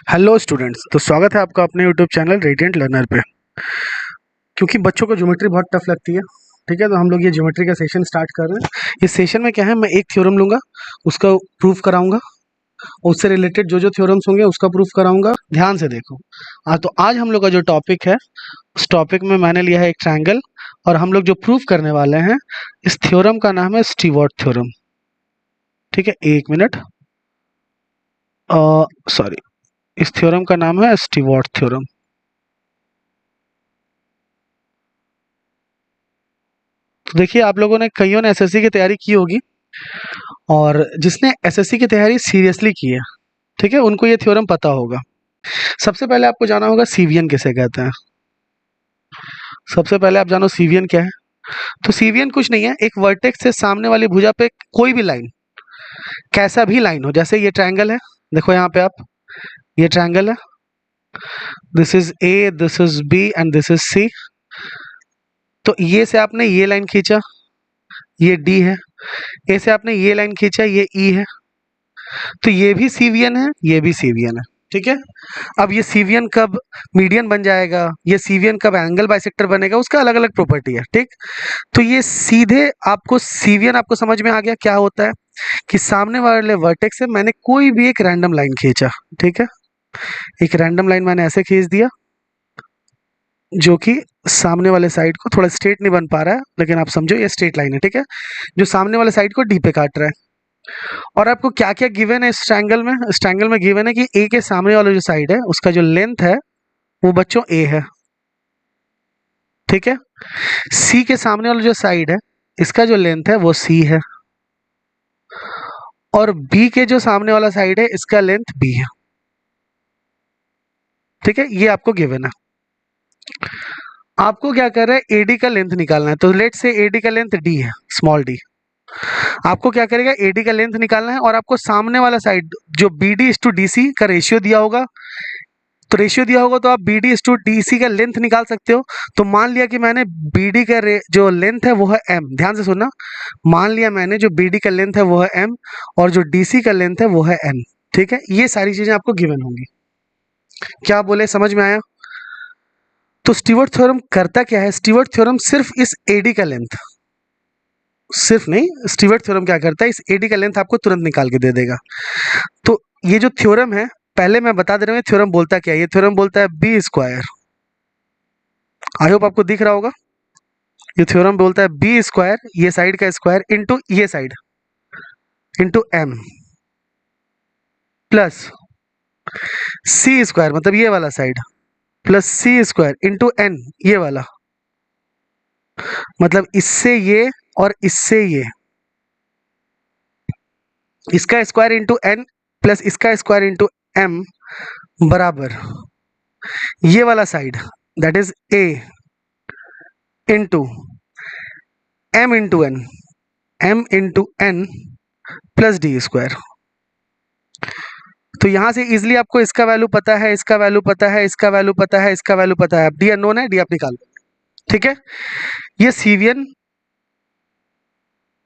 Hello students, तो स्वागत है आपका अपने यूट्यूब चैनल रेडिएंट लर्नर पे। क्योंकि बच्चों को ज्योमेट्री बहुत टफ लगती है, ठीक है, तो हम लोग ये ज्योमेट्री का सेशन स्टार्ट कर रहे हैं। इस सेशन में क्या है, मैं एक थ्योरम लूंगा, उसका प्रूफ कराऊंगा, उससे रिलेटेड जो जो थ्योरम्स होंगे उसका प्रूफ कराऊंगा। ध्यान से देखो। तो आज हम लोग का जो टॉपिक है, उस टॉपिक में मैंने लिया है एक ट्रायंगल, और हम लोग जो प्रूफ करने वाले हैं, इस थ्योरम का नाम है स्टीवर्ट थ्योरम। ठीक है, एक मिनट, सॉरी, इस थ्योरम का नाम है स्टीवर्ट थ्योरम। तो देखिए, आप लोगों ने कईयों ने एसएससी की तैयारी की होगी, और जिसने एसएससी की तैयारी सीरियसली की है, ठीक है, उनको ये थ्योरम पता होगा। सबसे पहले आपको जाना होगा सीवीएन किसे कहते हैं। सबसे पहले आप जानो सीवीएन क्या है। तो सीवीएन कुछ नहीं है, एक वर्टेक्स से सामने वाली भुजा पे कोई भी लाइन, कैसा भी लाइन हो, जैसे ये ट्रायंगल है, देखो यहाँ पे आप, ये ट्रायंगल है, this is A, this is B and this is C. तो ये से आपने ये लाइन खींचा, ये डी है। ए से आपने ये लाइन खींचा, ये ई है। तो ये भी सीवीएन है, ये भी सीवीएन है, ठीक है। अब ये सीवीएन कब मीडियन बन जाएगा, ये सीवीएन कब एंगल बाइसेक्टर बनेगा, उसका अलग अलग प्रॉपर्टी है, ठीक। तो ये सीधे आपको सीवीएन आपको समझ में आ गया क्या होता है, कि सामने वाले वर्टेक्स से मैंने कोई भी एक रैंडम लाइन खींचा, ठीक है, एक रैंडम लाइन मैंने ऐसे खींच दिया, जो कि सामने वाले साइड को, थोड़ा स्ट्रेट नहीं बन पा रहा है लेकिन आप समझो ये स्ट्रेट लाइन है, ठीक है, जो सामने वाले साइड को डी पे काट रहा है। और आपको क्या क्या गिवन है इस ट्रायंगल में, इस ट्रायंगल में गिवन है कि ए के सामने वाला जो साइड है, उसका जो लेंथ है वो बच्चों ए है, ठीक है। सी के सामने वाला जो साइड है, इसका जो लेंथ है वो सी है, और बी के जो सामने वाला साइड है, इसका लेंथ बी है, ठीक है। ये आपको गिवन है। आपको क्या कर रहा है, एडी का लेंथ निकालना है। तो लेट से एडी का लेंथ डी है, स्मॉल डी। आपको क्या करेगा, एडी का लेंथ निकालना है, और आपको सामने वाला साइड जो B D to D C का रेशियो दिया होगा, तो रेशियो दिया होगा तो आप B D to D C का लेंथ निकाल सकते हो। तो मान लिया कि मैंने बी डी का जो लेंथ है वो है एम, ध्यान से सुनना, मान लिया मैंने जो बी डी का लेंथ है वो है एम, और जो डी सी का लेंथ है वो है एन, ठीक है। ये सारी चीजें आपको गिवन होंगी। क्या बोले, समझ में आया। तो स्टीवर्ट थ्योरम करता क्या है, स्टीवर्ट थ्योरम सिर्फ इस एडी का लेंथ, सिर्फ नहीं, स्टीवर्ट थ्योरम क्या करता है, इस एडी का लेंथ आपको तुरंत निकाल के दे देगा। तो ये जो थ्योरम है, पहले मैं बता दे रहा हूँ थ्योरम बोलता क्या है। ये थ्योरम बोलता है बी स्क्वायर, आई होप आपको दिख रहा होगा। ये थ्योरम बोलता है बी स्क्वायर, ये साइड का स्क्वायर, इंटू ये side, into M, plus C square, मतलब ये वाला side, plus C square, into N, ये वाला, मतलब इससे ये और इससे ये, इसका स्क्वायर इंटू एन प्लस इसका स्क्वायर इंटू एम, बराबर ये वाला side, that is A into M into N, M into N plus D square. तो यहां से इजिली आपको इसका वैल्यू पता है, इसका वैल्यू पता है, इसका वैल्यू पता है, इसका वैल्यू पता है, डी अननोन है, डी आप निकाल लो, ठीक है। ये सीवीएन,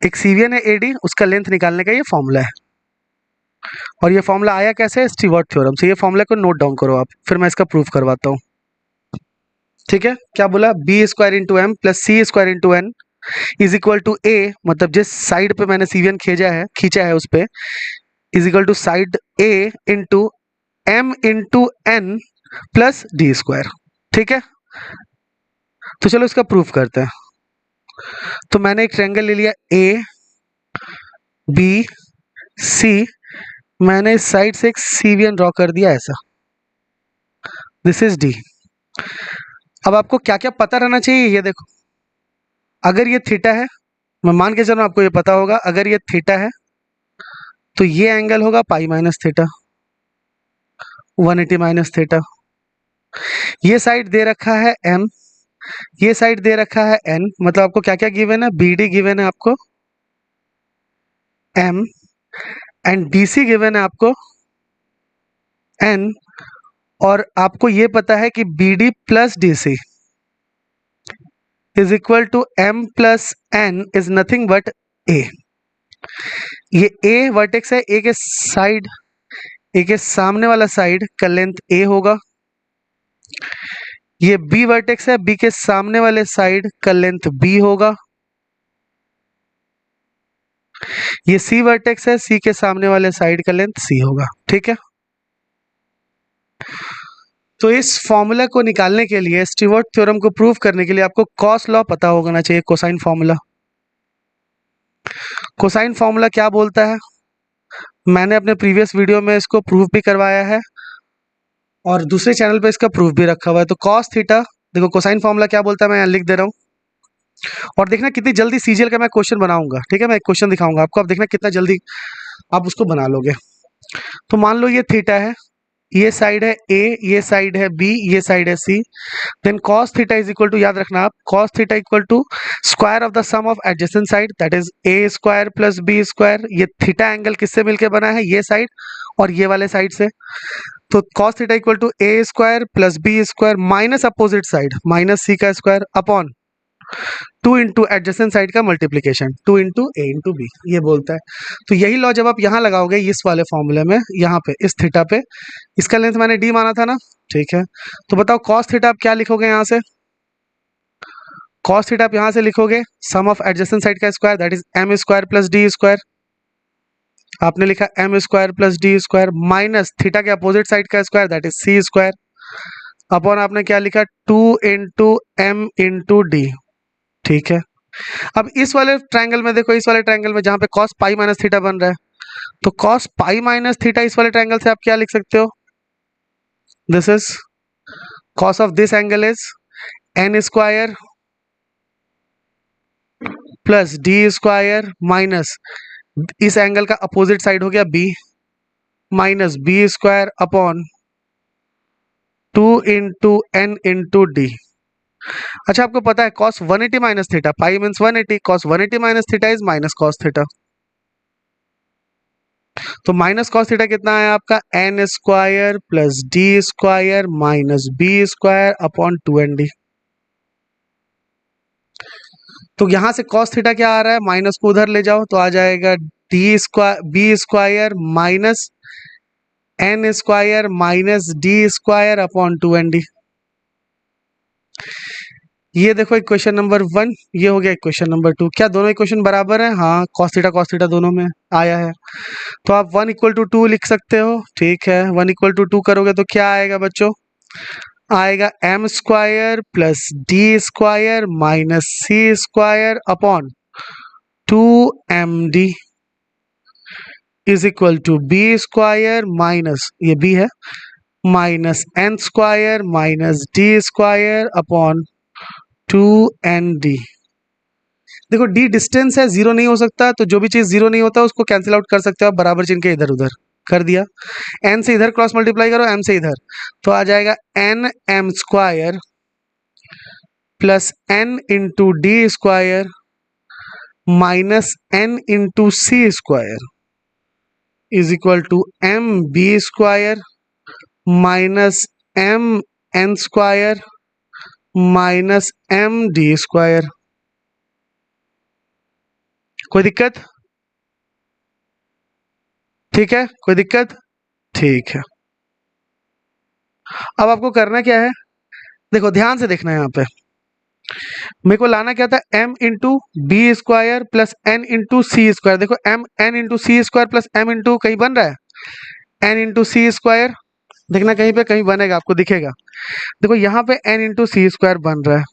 एक सीवीएन है एडी, उसका लेंथ निकालने का ये फॉर्मूला है। और ये फॉर्मूला आया कैसे, स्टीवर्ट थ्योरम से। ये फॉर्मूला को नोट डाउन करो आप, फिर मैं इसका प्रूफ करवाता हूँ, ठीक है। क्या बोला, B square into M plus C square into N is equal to A, मतलब जिस साइड पे मैंने सीवीएन खींचा है उस पे, is equal to side A into M into N plus D square, ठीक है। तो चलो इसका प्रूफ करते हैं। तो मैंने एक ट्रायंगल ले लिया ए बी सी, मैंने इस साइड से एक सीवीएन ड्रॉ कर दिया ऐसा, दिस इज डी। अब आपको क्या क्या पता रहना चाहिए, ये देखो, अगर ये थीटा है, मैं मान के चलूं आपको ये पता होगा, अगर ये थीटा है तो ये एंगल होगा pi minus theta, 180 minus theta. ये साइड दे रखा है एम, ये साइड दे रखा है एन, मतलब आपको क्या क्या गिवन है, बी डी गिवन है आपको M, and D C given है आपको एन, और आपको ये पता है कि B D plus D C is equal to M plus N is nothing but A. ये ए वर्टेक्स है, ए के साइड ए के सामने वाला साइड का लेंथ ए होगा, ये बी वर्टेक्स है, बी के सामने वाले साइड का लेंथ बी होगा, ये सी वर्टेक्स है, सी के सामने वाले साइड का लेंथ सी होगा। ठीक है, तो इस फॉर्मूला को निकालने के लिए, स्टीवर्ट थ्योरम को प्रूव करने के लिए आपको कॉस लॉ पता होना चाहिए, कोसाइन फॉर्मूला। कोसाइन फॉर्मूला क्या बोलता है, मैंने अपने प्रीवियस वीडियो में इसको प्रूव भी करवाया है और दूसरे चैनल पे इसका प्रूफ भी रखा हुआ है। तो कॉस थीटा, देखो कोसाइन फॉर्मूला क्या बोलता है, मैं यहाँ लिख दे रहा हूँ और देखना कितनी जल्दी सीजीएल का मैं क्वेश्चन बनाऊंगा। ठीक है, मैं एक क्वेश्चन दिखाऊंगा आपको, आप देखना कितना जल्दी आप उसको बना लोगे। तो मान लो ये थीटा है, ये साइड है ए, ये साइड है बी, ये साइड है C, then cos theta is equal to, याद रखना आप, cos theta equal to square of the sum of adjacent side, that is A square plus B square. ये थीटा एंगल किससे मिलके बना है, ये साइड और ये वाले साइड से। तो cos theta equal to A square plus B square minus opposite side minus C का square upon 2 into adjacent side का multiplication, 2 into A into B, ये बोलता है। तो यही लॉ जब आप यहाँ लगाओगे इस वाले फॉर्मूले में, यहाँ पे इस थीटा पे, इसका लेंथ मैंने डी माना था ना, ठीक है, तो बताओ cos थीटा आप क्या लिखोगे यहाँ से, cos थीटा आप यहाँ से लिखोगे सम ऑफ एडजेसेंट साइड का square, that is M square plus D square, आपने लिखा M square plus D square minus theta के अपोजिट साइड का square, that is C square, upon आपने क्या लिखा 2 इंटू एम इंटू डी। ठीक है, अब इस वाले ट्रायंगल में देखो, इस वाले ट्रायंगल में जहां पे cos पाई माइनस थीटा बन रहा है, तो cos पाई माइनस थीटा इस वाले ट्रायंगल से आप क्या लिख सकते हो, this is cos of this angle is N square plus D square minus इस एंगल का अपोजिट साइड हो गया B minus B square upon 2 into N into D. अच्छा, आपको पता है cos 180 minus theta, pi means 180, cos 180 minus theta is minus cos theta. तो minus cos theta कितना है आपका, N square plus D square minus B square upon 2nd। तो यहां से cos थीटा क्या आ रहा है, माइनस को उधर ले जाओ तो आ जाएगा D square B square minus N square minus D square upon 2nd। ये देखो इक्वेशन नंबर 1, ये हो गया इक्वेशन नंबर 2। क्या दोनों इक्वेशन बराबर हैं, हाँ, cos थीटा दोनों में आया है, तो आप 1 इक्वल टू 2 लिख सकते हो। ठीक है, 1 इक्वल टू 2 करोगे तो क्या आएगा बच्चों, आएगा M square plus D square minus C square upon 2md is equal to B square minus, ये बी है, minus N square minus D square upon 2nd। देखो d डिस्टेंस है, जीरो नहीं हो सकता, तो जो भी चीज जीरो नहीं होता उसको कैंसिल आउट कर सकते हो आप, बराबर चिन्ह के इधर उधर कर दिया, n से इधर क्रॉस मल्टीप्लाई करो, m से इधर, तो आ जाएगा N M square plus N into D square minus N into C square is equal to M B square minus M N square minus M D square. कोई दिक्कत, ठीक है, कोई दिक्कत, ठीक है। अब आपको करना क्या है, देखो ध्यान से देखना है, यहाँ पे मेरे को लाना क्या था, m into B square plus N into C square. देखो m n into C square plus m into कहीं बन रहा है n इंटू सी स्क्वायर, देखना कहीं पे कहीं बनेगा, आपको दिखेगा। देखो यहाँ पे n इंटू सी स्क्वायर बन रहा है,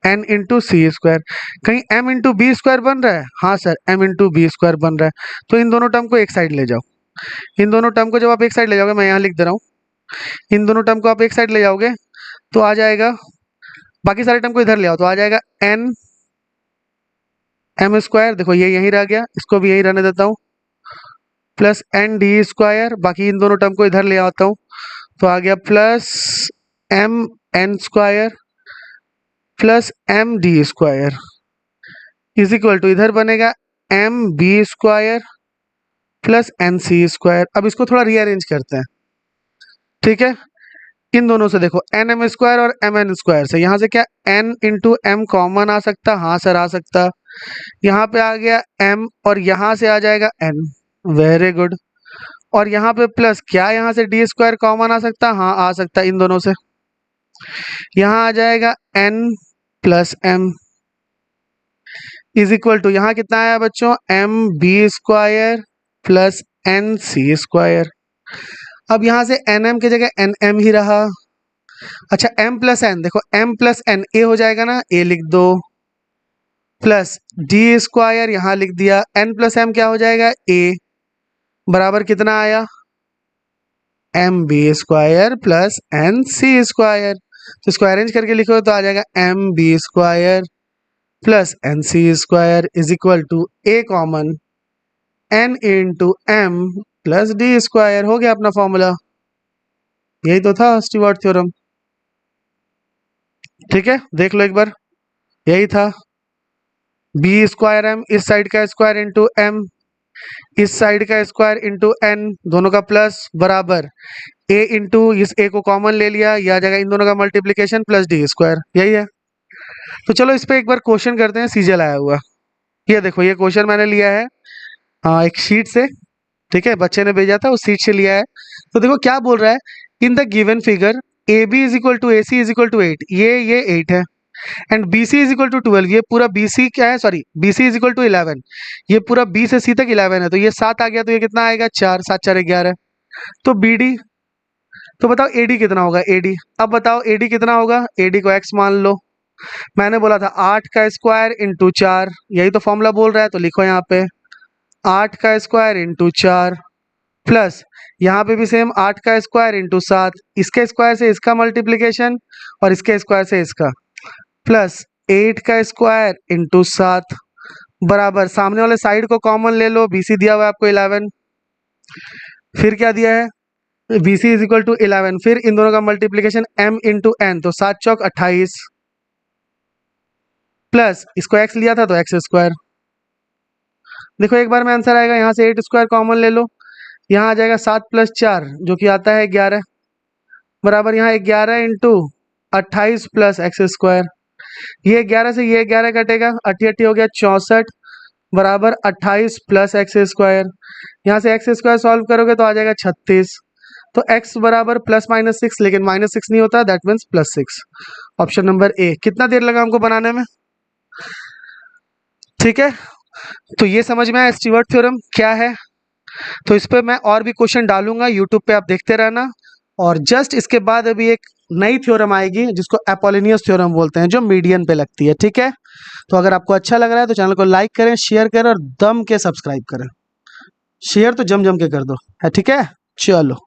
n इंटू सी स्क्वायर, कहीं m इंटू बी स्क्वायर बन रहा है, हाँ sir m into B square बन रहा है। तो इन दोनों टर्म को एक साइड ले जाओ, इन दोनों टर्म को जब आप एक साइड ले जाओगे, मैं यहाँ लिख दे रहा हूँ, इन दोनों टर्म को आप एक साइड ले जाओगे तो आ जाएगा, बाकी सारे टर्म को इधर ले आओ तो आ जाएगा एन एम स्क्वायर, देखो ये यहीं रह गया, इसको भी यहीं रहने देता हूँ, प्लस एन डी स्क्वायर, बाकी इन दोनों टर्म को इधर ले आता हूँ तो आ गया plus M N square plus M D square is equal to इधर बनेगा M B square plus N C square. अब इसको थोड़ा रीअरेंज करते हैं, ठीक है, इन दोनों से देखो एन एम स्क्वायर और एम एन स्क्वायर से, यहाँ से क्या एन इंटू एम कॉमन आ सकता, हाँ सर आ सकता, यहाँ पे आ गया m और यहाँ से आ जाएगा n, वेरी गुड, और यहाँ पे प्लस, क्या यहाँ से डी स्क्वायर कॉमन आ सकता है? हाँ आ सकता है इन दोनों से। यहाँ आ जाएगा n plus m is equal to, यहाँ कितना आया बच्चों? M B square plus N C square. अब यहाँ से एन एम की जगह एन एम ही रहा। अच्छा m प्लस एन, देखो m प्लस एन ए हो जाएगा ना, a लिख दो, प्लस डी स्क्वायर यहाँ लिख दिया, n प्लस एम क्या हो जाएगा? a बराबर कितना आया? M B square plus N C square. तो इसको अरेंज करके लिखो तो आ जाएगा M B square plus N C square is equal to A common N into M plus D square. हो गया अपना फॉर्मूला, यही तो था स्टीवर्ट थ्योरम। ठीक है, देख लो एक बार, यही था। बी स्क्वायर एम, इस साइड का स्क्वायर इंटू एम, इस साइड का स्क्वायर इंटू एन, दोनों का प्लस, बराबर ए इंटू, इस ए को कॉमन ले लिया, यह आ जाएगा इन दोनों का मल्टीप्लीकेशन प्लस डी स्क्वायर। यही है। तो चलो इस पे एक बार क्वेश्चन करते हैं, सीजल आया हुआ। ये देखो, ये क्वेश्चन मैंने लिया है एक शीट से। ठीक है, बच्चे ने भेजा था, उस सीट से लिया है। तो देखो क्या बोल रहा है, in the given figure A B is equal to A C is equal to 8, ये 8 है, and B C is equal to 12, ये पूरा बी सी क्या है, sorry B C is equal to 11, ये पूरा बी से सी तक 11 है, तो ये 7 आ गया, तो ये कितना आएगा? 4, 7 4 11। तो बी डी, तो बताओ ए डी कितना होगा? ए डी, अब बताओ ए डी कितना होगा? ए डी को एक्स मान लो। मैंने बोला था 8 का स्क्वायर इंटू 4, यही तो फॉर्मूला बोल रहा है, तो लिखो यहाँ पे 8 का स्क्वायर इंटू 4 प्लस यहाँ पे भी सेम 8 का स्क्वायर इंटू 7, इसके स्क्वायर से इसका मल्टीप्लीकेशन और इसके स्क्वायर से इसका, प्लस 8 का स्क्वायर इंटू 7 बराबर, सामने वाले साइड को कॉमन ले लो, बीसी दिया हुआ है आपको 11, फिर क्या दिया है? बीसी इज इक्वल टू 11, फिर इन दोनों का मल्टीप्लीकेशन m इंटू एन, तो 7 चौक 28, प्लस इसको x लिया था तो एक्स स्क्वायर। देखो एक बार में आंसर आएगा, यहाँ से 8 स्क्वायर कॉमन ले लो, यहाँ आ जाएगा 7 प्लस 4 जो कि आता है 11, बराबर यहाँ 11 इंटू 28 प्लस एक्स स्क्वायर। ये 11 से ये 11 कटेगा, 88 हो गया 64, बराबर 28 प्लस एक्स स्क्वायर। यहाँ से एक्स स्क्वायर सॉल्व करोगे तो आ जाएगा 36, तो x बराबर प्लस माइनस 6, लेकिन माइनस 6 नहीं होता, that means plus 6। Option number A. कितना देर लगा हमको बनाने में? ठीक है, तो ये समझ में आया स्टीवर्ट थ्योरम क्या है। तो इस पे मैं और भी क्वेश्चन डालूंगा यूट्यूब पे, आप देखते रहना। और जस्ट इसके बाद अभी एक नई थ्योरम आएगी जिसको अपोलिनियस थ्योरम बोलते हैं, जो मीडियन पे लगती है। ठीक है, तो अगर आपको अच्छा लग रहा है तो चैनल को लाइक करें, शेयर करें और दम के सब्सक्राइब करें। शेयर तो जम जम के कर दो है, ठीक है। चलो।